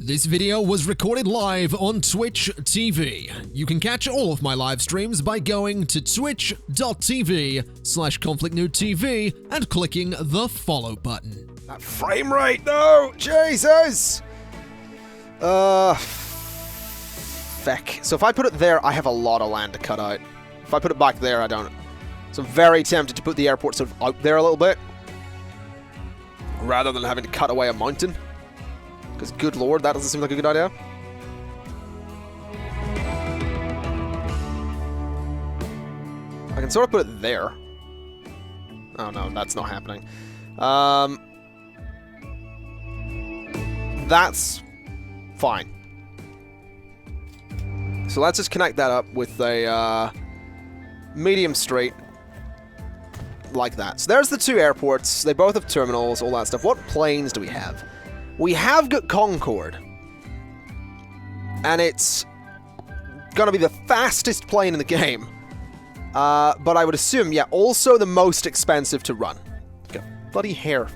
This video was recorded live on TwitchTV. You can catch all of my live streams by going to twitch.tv/ConflictNerdTV and clicking the follow button. That frame rate, though! Jesus! Feck. So if I put it there, I have a lot of land to cut out. If I put it back there, I don't. So I'm very tempted to put the airport sort of out there a little bit, rather than having to cut away a mountain. Because, good lord, that doesn't seem like a good idea. I can sort of put it there. Oh no, that's not happening. That's fine. So let's just connect that up with a medium street like that. So there's the two airports. They both have terminals, all that stuff. What planes do we have? We have got Concorde. And it's gonna be the fastest plane in the game. But I would assume, yeah, also the most expensive to run. Got bloody hair.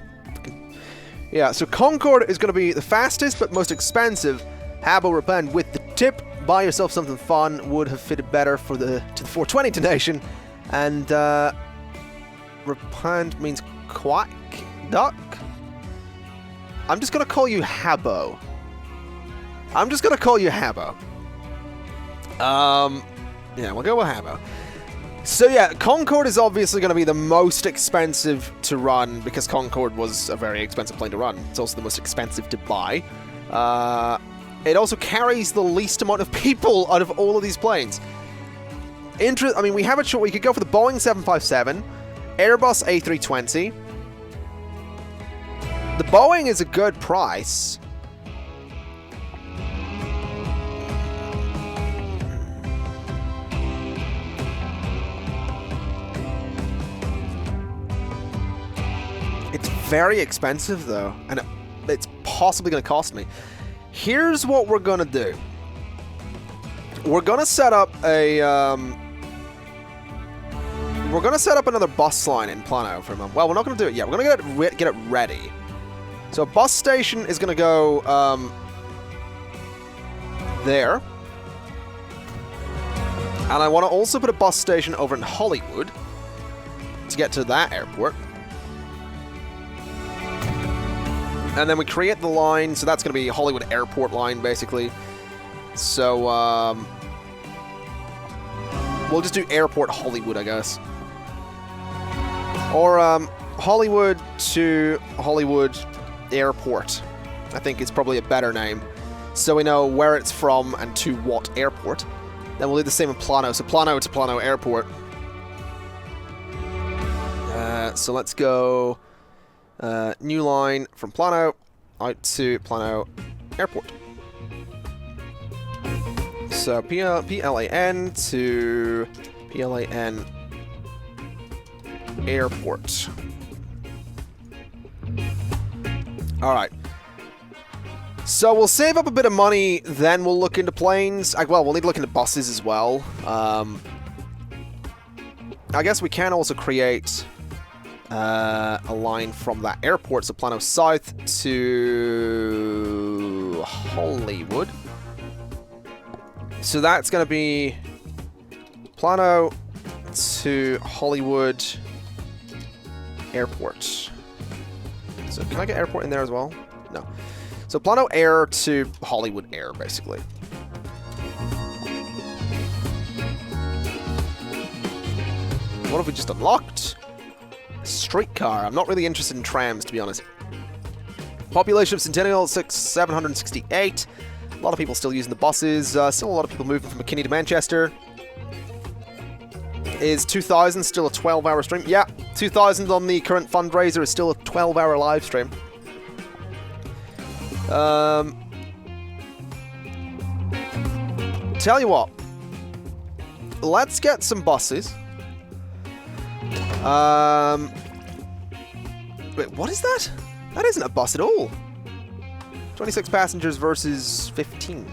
Yeah, so Concorde is gonna be the fastest but most expensive. Habbo repent with the tip. Buy yourself something fun. Would have fitted better for the 420 donation. And repent means quack duck. I'm just gonna call you Habbo. I'm just gonna call you Habbo. Yeah, we'll go with Habbo. So yeah, Concorde is obviously going to be the most expensive to run because Concorde was a very expensive plane to run. It's also the most expensive to buy. It also carries the least amount of people out of all of these planes. I mean, we have a choice. We could go for the Boeing 757, Airbus A320. The Boeing is a good price. It's very expensive, though, and it's possibly going to cost me. Here's what we're going to do. We're going to set up a... we're going to set up another bus line in Plano for a moment. Well, we're not going to do it yet. We're going to get it ready. So a bus station is going to go there. And I want to also put a bus station over in Hollywood to get to that airport. And then we create the line, so that's going to be Hollywood Airport line, basically. So, we'll just do Airport Hollywood, I guess. Or, Hollywood to Hollywood Airport, I think is probably a better name. So we know where it's from and to what airport. Then we'll do the same in Plano, so Plano to Plano Airport. So let's go... new line from Plano out to Plano Airport. So PLAN to PLAN Airport. Alright. So we'll save up a bit of money, then we'll look into planes. Well, we'll need to look into buses as well. I guess we can also create... a line from that airport, so Plano South to Hollywood. So that's going to be Plano to Hollywood Airport. So can I get airport in there as well? No. So Plano Air to Hollywood Air, basically. What have we just unlocked? Streetcar. I'm not really interested in trams, to be honest. Population of Centennial, 768. A lot of people still using the buses. Still a lot of people moving from McKinney to Manchester. Is 2,000 still a 12-hour stream? Yeah, 2,000 on the current fundraiser is still a 12-hour live stream. Tell you what. Let's get some buses. Wait, what is that? That isn't a bus at all. 26 passengers versus 15.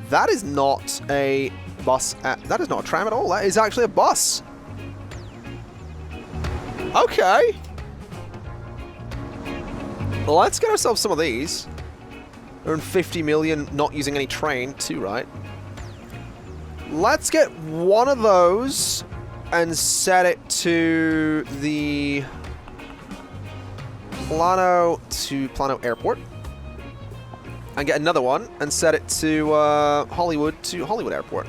That is not a bus. That is not a tram at all. That is actually a bus. Okay. Let's get ourselves some of these. Earn 50 million not using any train, too, right? Let's get one of those and set it to the Plano Airport. And get another one and set it to Hollywood Airport.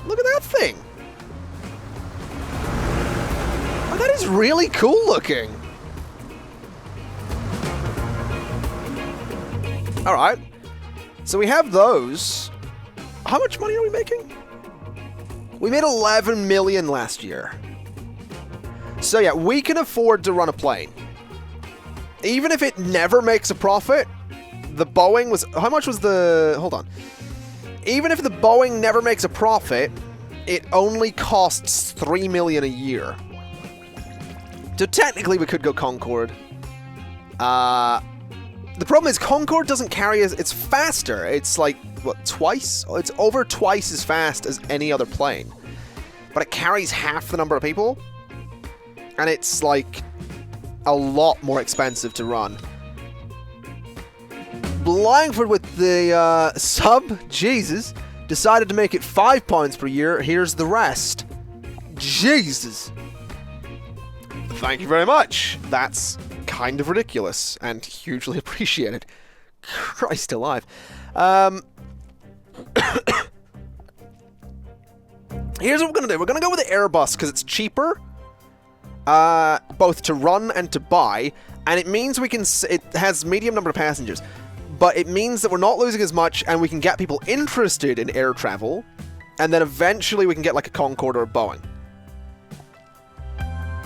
Look at that thing! Oh, that is really cool looking! Alright. So we have those. How much money are we making? We made 11 million last year. So yeah, we can afford to run a plane. Even if it never makes a profit, the Boeing was... How much was the... Hold on. Even if the Boeing never makes a profit, it only costs 3 million a year. So technically we could go Concorde. The problem is Concorde doesn't carry as... It's faster. It's like, what, twice? It's over twice as fast as any other plane. But it carries half the number of people. And it's like a lot more expensive to run. Blindford with the sub, Jesus, decided to make it £5 per year. Here's the rest. Jesus. Thank you very much. That's kind of ridiculous and hugely appreciated. Christ alive. Here's what we're going to do. We're going to go with the Airbus because it's cheaper, both to run and to buy, and it means we can... It has medium number of passengers, but it means that we're not losing as much and we can get people interested in air travel, and then eventually we can get like a Concorde or a Boeing.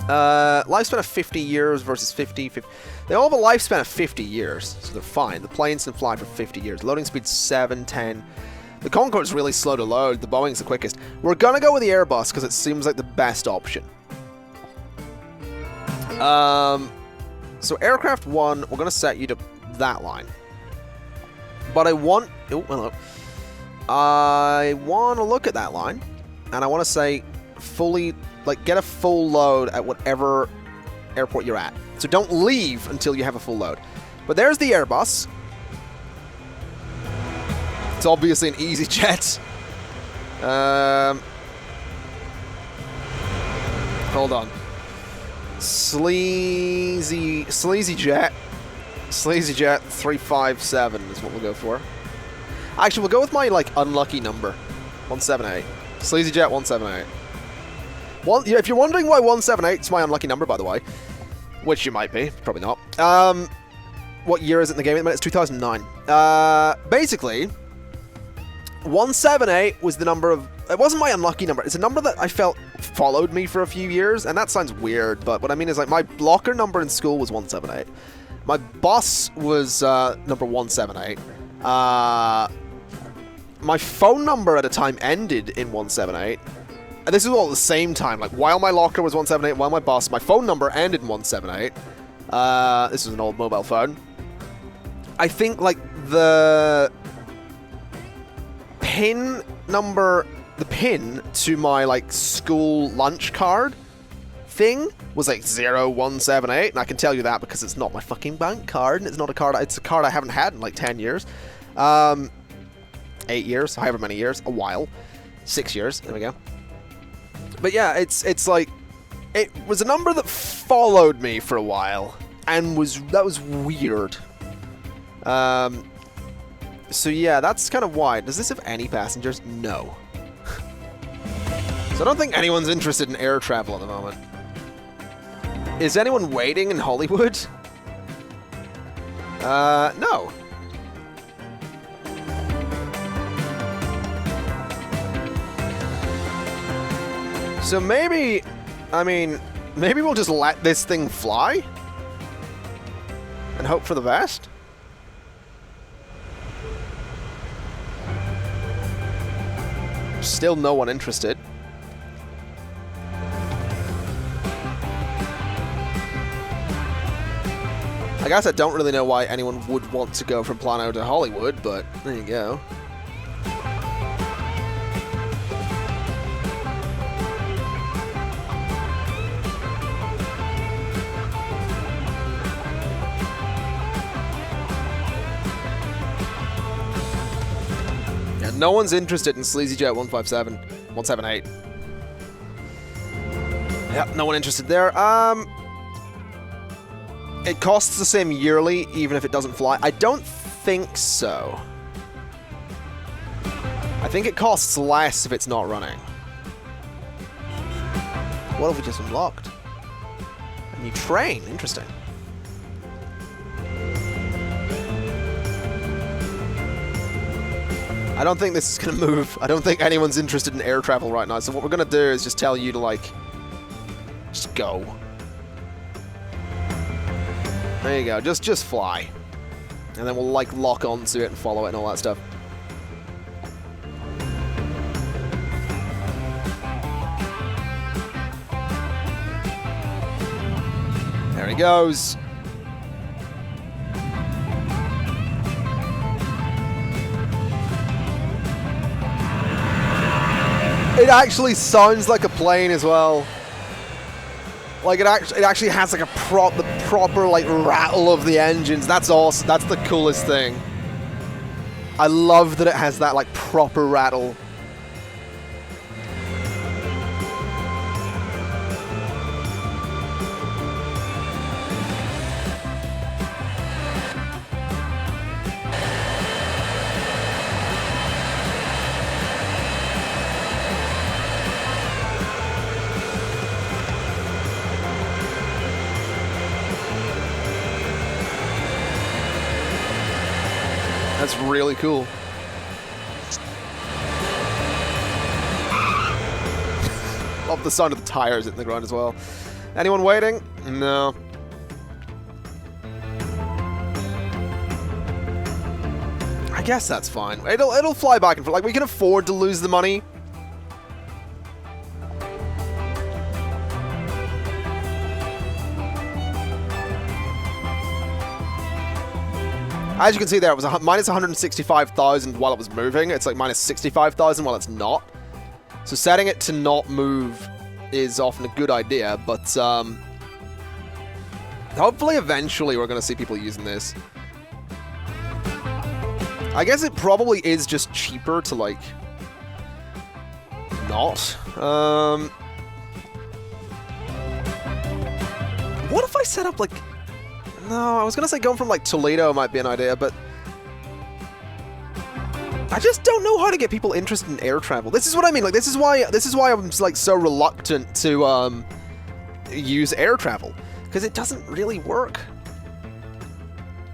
Lifespan of 50 years versus 50. They all have a lifespan of 50 years, so they're fine. The planes can fly for 50 years. Loading speed 7, 10. The Concorde's really slow to load. The Boeing's the quickest. We're gonna go with the Airbus because it seems like the best option. So Aircraft 1, we're gonna set you to that line. But I want... Oh, hello. I want to look at that line, and I want to say fully... Like, get a full load at whatever airport you're at. So don't leave until you have a full load. But there's the Airbus. It's obviously an EasyJet. Hold on. Sleazy Jet. Sleazy Jet 357 is what we'll go for. Actually, we'll go with my, like, unlucky number. 178. Sleazy Jet 178. Yeah, if you're wondering why 178 is my unlucky number, by the way, which you might be, probably not. What year is it in the game at the minute? It's 2009. Basically, 178 was the number of... It wasn't my unlucky number. It's a number that I felt followed me for a few years, and that sounds weird, but what I mean is, like, my blocker number in school was 178. My boss was number 178. My phone number at a time ended in 178. And this is all at the same time. Like, while my locker was 178, while my phone number ended in 178. This was an old mobile phone. I think, like, the pin to my, like, school lunch card thing was, like, 0178. And I can tell you that because it's not my fucking bank card. And it's not a card, it's a card I haven't had in, like, 10 years. 8 years, however many years. A while. 6 years. There we go. But yeah, it's like, it was a number that followed me for a while, and that was weird. So yeah, that's kind of why. Does this have any passengers? No. So I don't think anyone's interested in air travel at the moment. Is anyone waiting in Hollywood? No. So maybe, I mean, maybe we'll just let this thing fly and hope for the best. Still no one interested. I guess I don't really know why anyone would want to go from Plano to Hollywood, but there you go. No one's interested in SleazyJet 157, 178. Yep, no one interested there. It costs the same yearly, even if it doesn't fly. I don't think so. I think it costs less if it's not running. What have we just unlocked? A new train. Interesting. I don't think this is going to move. I don't think anyone's interested in air travel right now. So what we're going to do is just tell you to, like, just go. There you go. Just fly. And then we'll, like, lock onto it and follow it and all that stuff. There he goes. It actually sounds like a plane as well. Like it actually has like a proper like rattle of the engines. That's awesome. That's the coolest thing. I love that it has that like proper rattle. That's really cool. Love the sound of the tires hitting the ground as well. Anyone waiting? No. I guess that's fine. It'll fly back and forth. Like, we can afford to lose the money. As you can see there, it was minus 165,000 while it was moving. It's like minus 65,000 while it's not. So setting it to not move is often a good idea, but hopefully eventually we're going to see people using this. I guess it probably is just cheaper to, like, not. What if I set up, like... No, I was going to say going from, like, Toledo might be an idea, but... I just don't know how to get people interested in air travel. This is what I mean. Like, this is why I'm, like, so reluctant to, use air travel. Because it doesn't really work.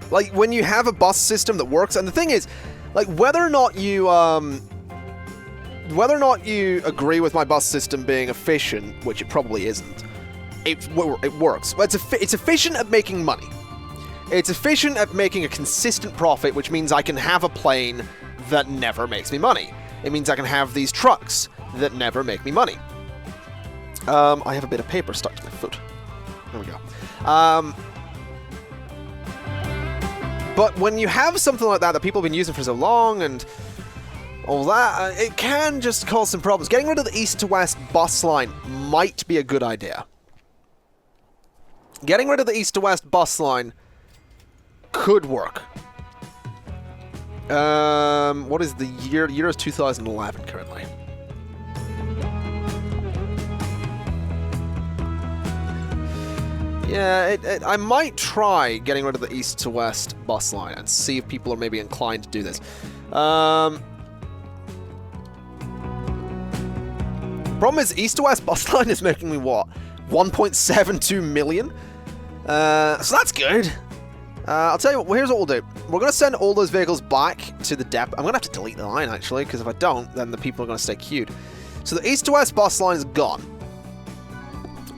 Like, when you have a bus system that works, and the thing is, like, whether or not you agree with my bus system being efficient, which it probably isn't, it works. It's efficient at making money. It's efficient at making a consistent profit, which means I can have a plane that never makes me money. It means I can have these trucks that never make me money. I have a bit of paper stuck to my foot. There we go. But when you have something like that people have been using for so long and all that, it can just cause some problems. Getting rid of the east to west bus line might be a good idea. Getting rid of the east to west bus line could work. What is the year? The year is 2011 currently. Yeah, I might try getting rid of the east to west bus line and see if people are maybe inclined to do this. Problem is, east to west bus line is making me what? 1.72 million? So that's good. I'll tell you what, here's what we'll do. We're going to send all those vehicles back to the depot. I'm going to have to delete the line, actually, because if I don't, then the people are going to stay queued. So the east to west bus line is gone.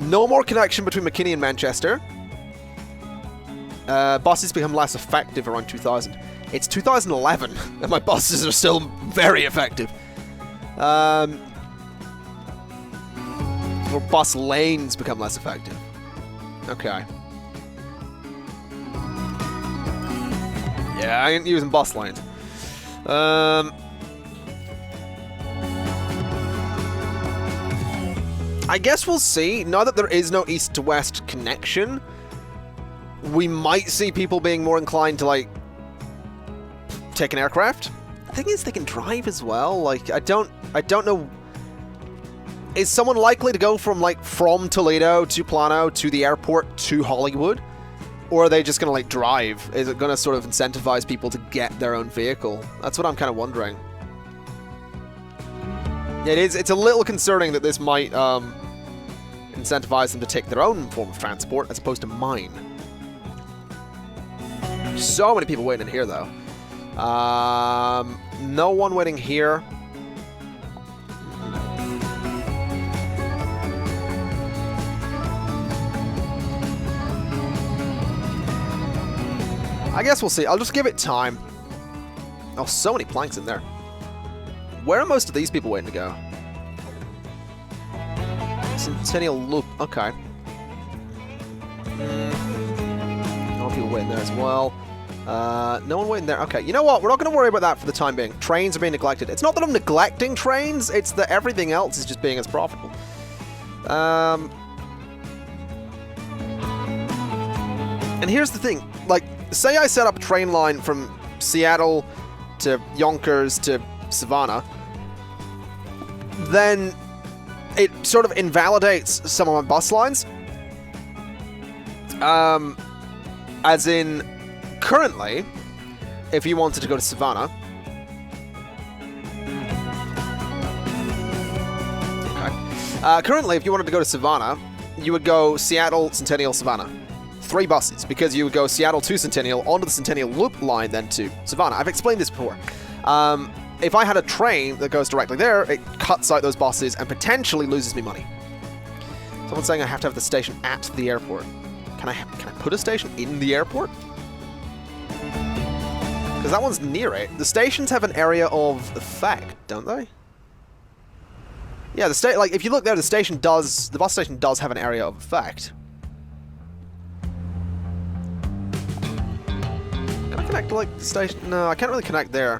No more connection between McKinney and Manchester. Buses become less effective around 2000. It's 2011, and my buses are still very effective. Or bus lanes become less effective. Okay. Yeah, I ain't using bus lanes. I guess we'll see. Now that there is no east to west connection, we might see people being more inclined to, like, take an aircraft. thing is, they can drive as well. Like, I don't know. Is someone likely to go from Toledo to Plano to the airport to Hollywood? Or are they just going to, like, drive? Is it going to sort of incentivize people to get their own vehicle? That's what I'm kind of wondering. It's a little concerning that this might incentivize them to take their own form of transport as opposed to mine. So many people waiting in here, though. No one waiting here. I guess we'll see. I'll just give it time. Oh, so many planks in there. Where are most of these people waiting to go? Centennial Loop. Okay. No people waiting there as well. No one waiting there. Okay, you know what? We're not going to worry about that for the time being. Trains are being neglected. It's not that I'm neglecting trains. It's that everything else is just being as profitable. And here's the thing. Like, say I set up a train line from Seattle to Yonkers to Savannah, then it sort of invalidates some of my bus lines. As in, currently, if you wanted to go to Savannah, currently, if you wanted to go to Savannah, you would go Seattle, Centennial, Savannah. 3 buses, because you would go Seattle to Centennial, onto the Centennial Loop line, then to Savannah. I've explained this before. If I had a train that goes directly there, it cuts out those buses and potentially loses me money. Someone's saying I have to have the station at the airport. Can I put a station in the airport? Because that one's near it. The stations have an area of effect, don't they? Yeah, like if you look there, the bus station does have an area of effect. Can I connect to like the station? No, I can't really connect there.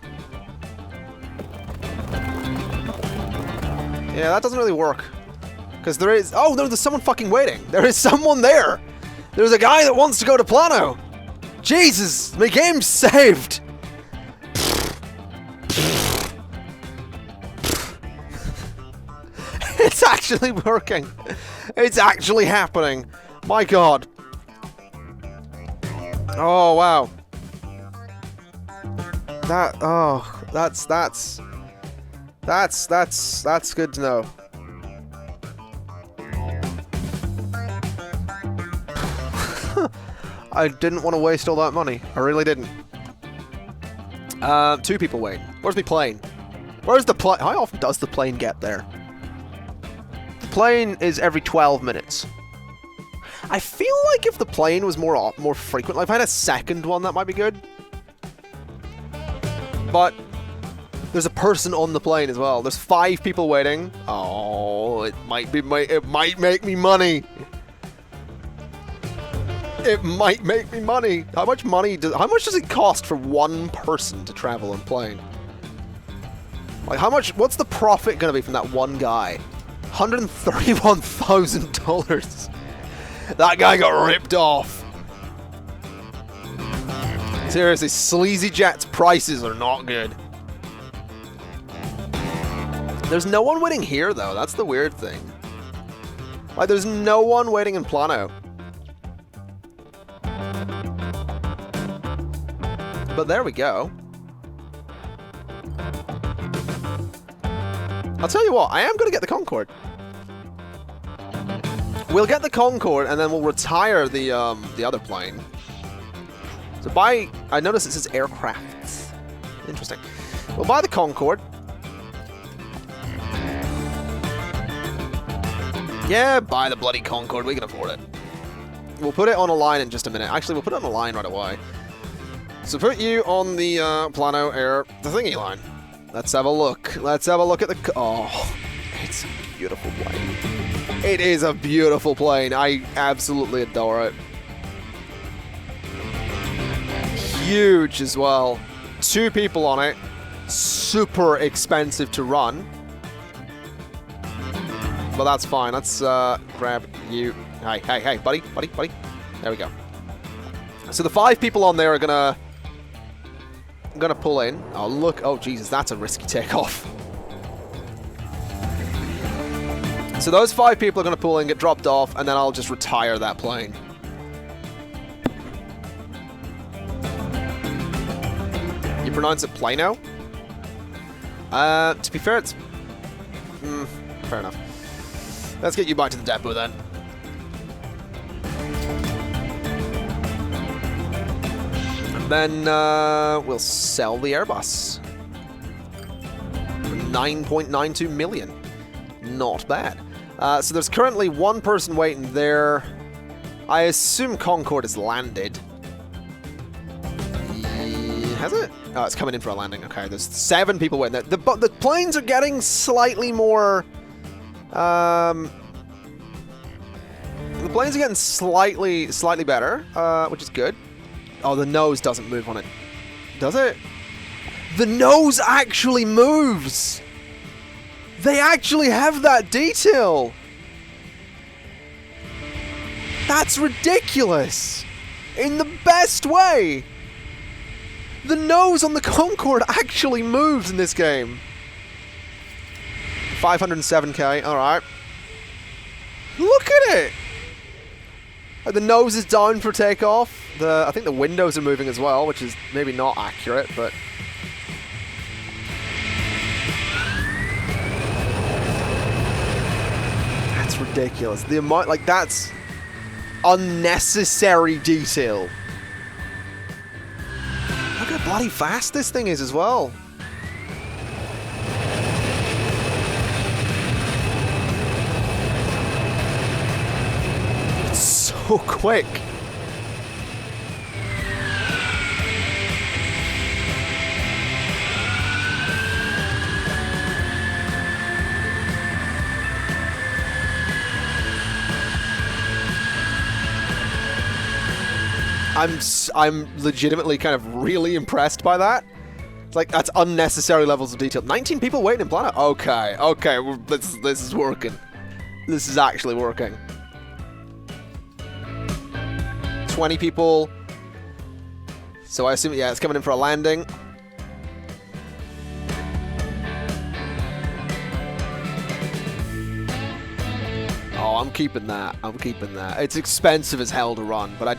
Yeah, that doesn't really work. Because there is... Oh, no, there's someone fucking waiting. There is someone there. There's a guy that wants to go to Plano. Jesus, my game's saved. It's actually working. It's actually happening. My God. Oh, wow. That's good to know. I didn't want to waste all that money. I really didn't. 2 people waiting. Where's my plane? Where's the plane? How often does the plane get there? The plane is every 12 minutes. I feel like if the plane was more frequent, like if I had a second one, that might be good. But there's a person on the plane as well. There's 5 people waiting. Oh, it might make me money. It might make me money. How much does it cost for one person to travel on plane? Like what's the profit gonna be from that one guy? $131,000. That guy got ripped off. Seriously, Sleazy Jet's prices are not good. There's no one waiting here, though. That's the weird thing. Like, there's no one waiting in Plano. But there we go. I'll tell you what, I am going to get the Concorde. We'll get the Concorde, and then we'll retire the other plane. So I notice it says aircrafts. Interesting. We'll buy the Concorde. Yeah, buy the bloody Concorde. We can afford it. We'll put it on a line in just a minute. Actually, we'll put it on a line right away. So put you on the Plano Air, the thingy line. Let's have a look. Let's have a look at the... Oh, it's a beautiful plane. It is a beautiful plane. I absolutely adore it. Huge as well. 2 people on it. Super expensive to run. But that's fine. Let's grab you. Hey, buddy. There we go. So the 5 people on there are gonna going to pull in. Oh, look. Oh, Jesus, that's a risky takeoff. So those 5 people are going to pull in, get dropped off, and then I'll just retire that plane. You pronounce it Plano? To be fair, it's... fair enough. Let's get you back to the depot, then. And then, we'll sell the Airbus. For 9.92 million. Not bad. So there's currently 1 person waiting there. I assume Concorde has landed. Has it? Oh, it's coming in for a landing. Okay, there's 7 people waiting there. The planes are getting slightly more... the planes are getting slightly better, which is good. Oh, the nose doesn't move on it. Does it? The nose actually moves! They actually have that detail! That's ridiculous! In the best way! The nose on the Concorde actually moves in this game. 507k, alright. Look at it! The nose is down for takeoff. I think the windows are moving as well, which is maybe not accurate, but... That's ridiculous. The amount, like, that's unnecessary detail. Look how bloody fast this thing is as well. It's so quick. I'm legitimately kind of really impressed by that. It's like, that's unnecessary levels of detail. 19 people waiting in Planet. Okay, okay, this is working. This is actually working. 20 people. So I assume, yeah, it's coming in for a landing. Oh, I'm keeping that. I'm keeping that. It's expensive as hell to run, but I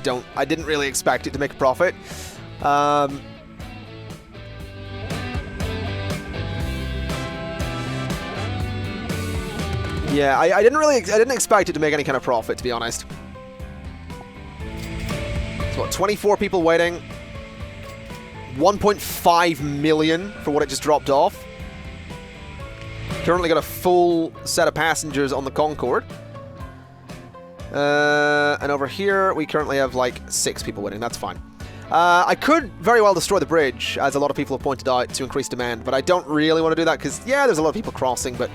didn't really expect it to make a profit. Yeah, I didn't expect it to make any kind of profit, to be honest. So what, 24 people waiting. 1.5 million for what it just dropped off. Currently got a full set of passengers on the Concorde. And over here, we currently have like 6 people waiting. That's fine. I could very well destroy the bridge, as a lot of people have pointed out, to increase demand, but I don't really want to do that because, yeah, there's a lot of people crossing, but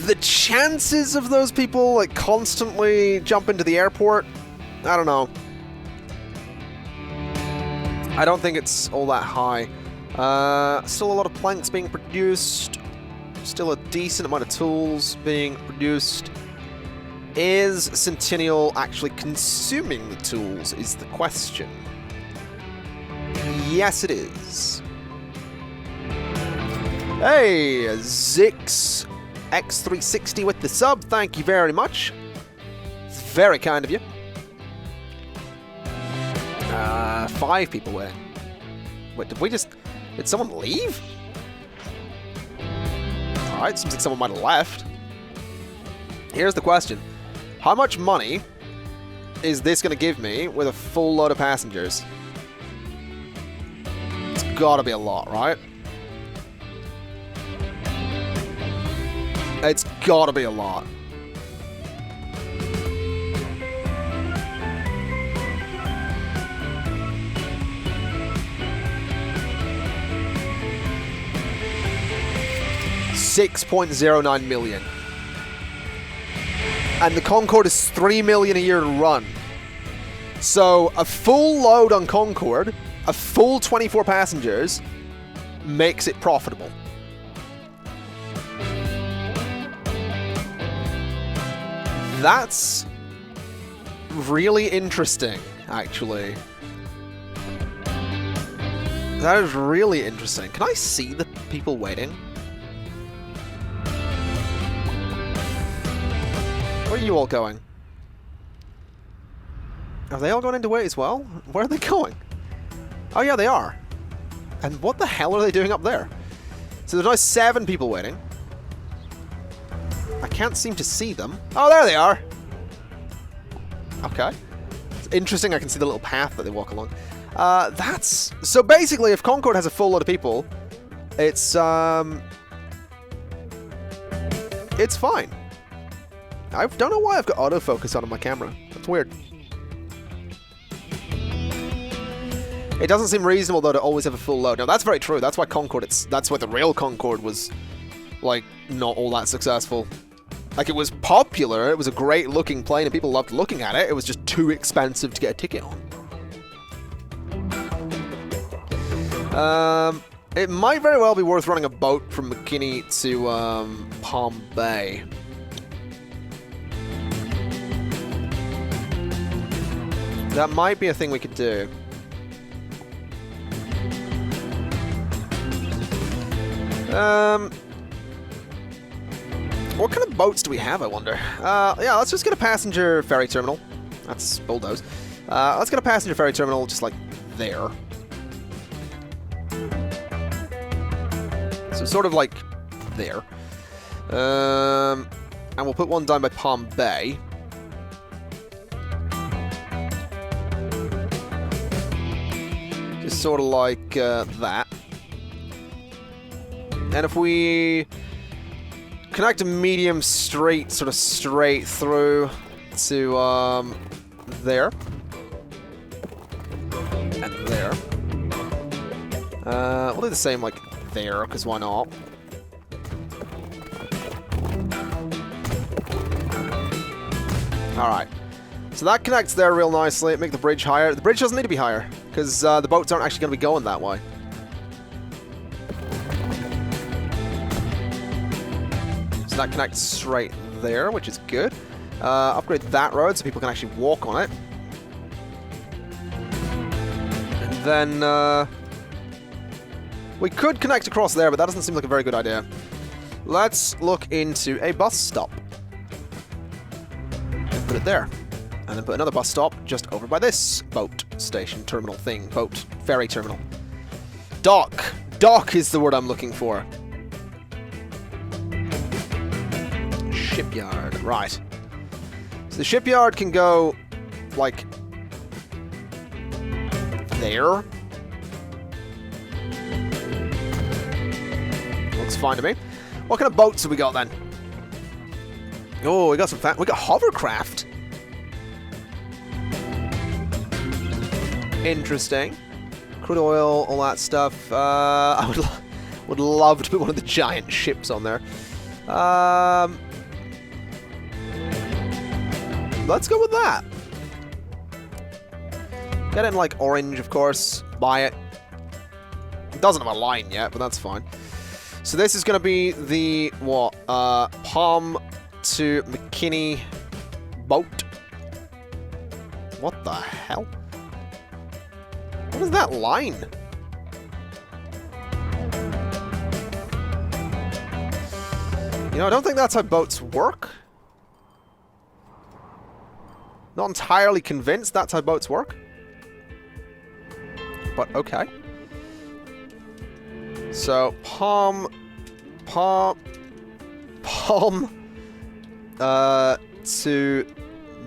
the chances of those people like constantly jump into the airport, I don't know. I don't think it's all that high. Still a lot of planks being produced. Still a decent amount of tools being produced. Is Centennial actually consuming the tools, is the question. Yes, it is. Hey, Zix X360 with the sub. Thank you very much. It's very kind of you. 5 people were. Wait, did someone leave? Alright, seems like someone might have left. Here's the question. How much money is this going to give me with a full load of passengers? It's got to be a lot, right? It's got to be a lot. $6.09 million. And the Concorde is $3 million a year to run. So a full load on Concorde, a full 24 passengers, makes it profitable. That's really interesting, actually. That is really interesting. Can I see the people waiting? Where are you all going? Are they all going into wait as well? Where are they going? Oh yeah, they are. And what the hell are they doing up there? So there's now 7 people waiting. I can't seem to see them. Oh, there they are. Okay. It's interesting, I can see the little path that they walk along. That's... So basically, if Concord has a full lot of people, it's fine. I don't know why I've got autofocus on my camera. That's weird. It doesn't seem reasonable, though, to always have a full load. Now, that's very true. That's why Concord, that's why the real Concord was, like, not all that successful. Like, it was popular, it was a great-looking plane, and people loved looking at it. It was just too expensive to get a ticket on. It might very well be worth running a boat from McKinney to, Palm Bay. That might be a thing we could do. What kind of boats do we have, I wonder? Yeah, let's just get a passenger ferry terminal. That's bulldoze. Let's get a passenger ferry terminal just like there. So sort of like there. And we'll put one down by Palm Bay. Just sort of like that. And if we connect a medium straight, sort of straight through to there. And there. We'll do the same like there, because why not? Alright. So that connects there real nicely. Make the bridge higher. The bridge doesn't need to be higher, because the boats aren't actually going to be going that way. So that connects straight there, which is good. Upgrade that road so people can actually walk on it. And then we could connect across there, but that doesn't seem like a very good idea. Let's look into a bus stop. And put it there. And then put another bus stop just over by this boat station terminal thing. Boat ferry terminal. Dock. Dock is the word I'm looking for. Shipyard. Right. So the shipyard can go, like, there. Looks fine to me. What kind of boats have we got then? Oh, we got some we got hovercraft. Interesting. Crude oil, all that stuff. I would love to put one of the giant ships on there. Let's go with that. Get it in like orange, of course. Buy it. It doesn't have a line yet, but that's fine. So this is going to be the, what, Palm to McKinney boat. What the hell? What is that line? You know, I don't think that's how boats work. Not entirely convinced that's how boats work. But okay. So, Palm to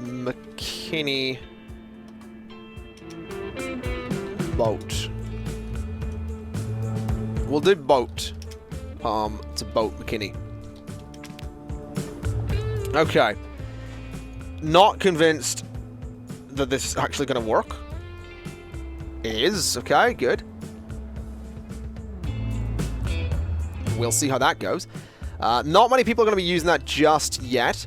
McKinney boat. We'll do boat. Palm to boat McKinney. Okay. Not convinced that this is actually going to work. It is. Okay, good. We'll see how that goes. Not many people are going to be using that just yet,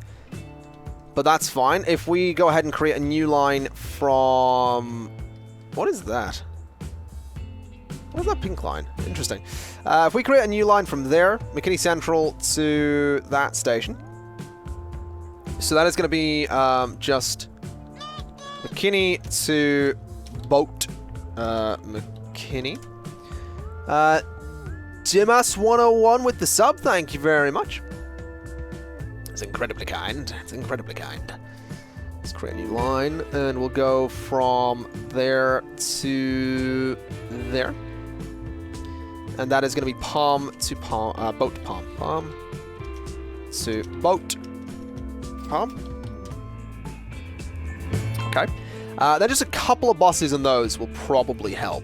but that's fine. If we go ahead and create a new line from... What is that? What is that pink line? Interesting. If we create a new line from there, McKinney Central to that station. So that is going to be just McKinney to boat McKinney. Dimas101 with the sub, thank you very much. It's incredibly kind. It's incredibly kind. Let's create a new line, and we'll go from there to there. And that is going to be palm to palm, boat to palm. Palm to boat. Palm. Okay. Then just a couple of bosses in those will probably help.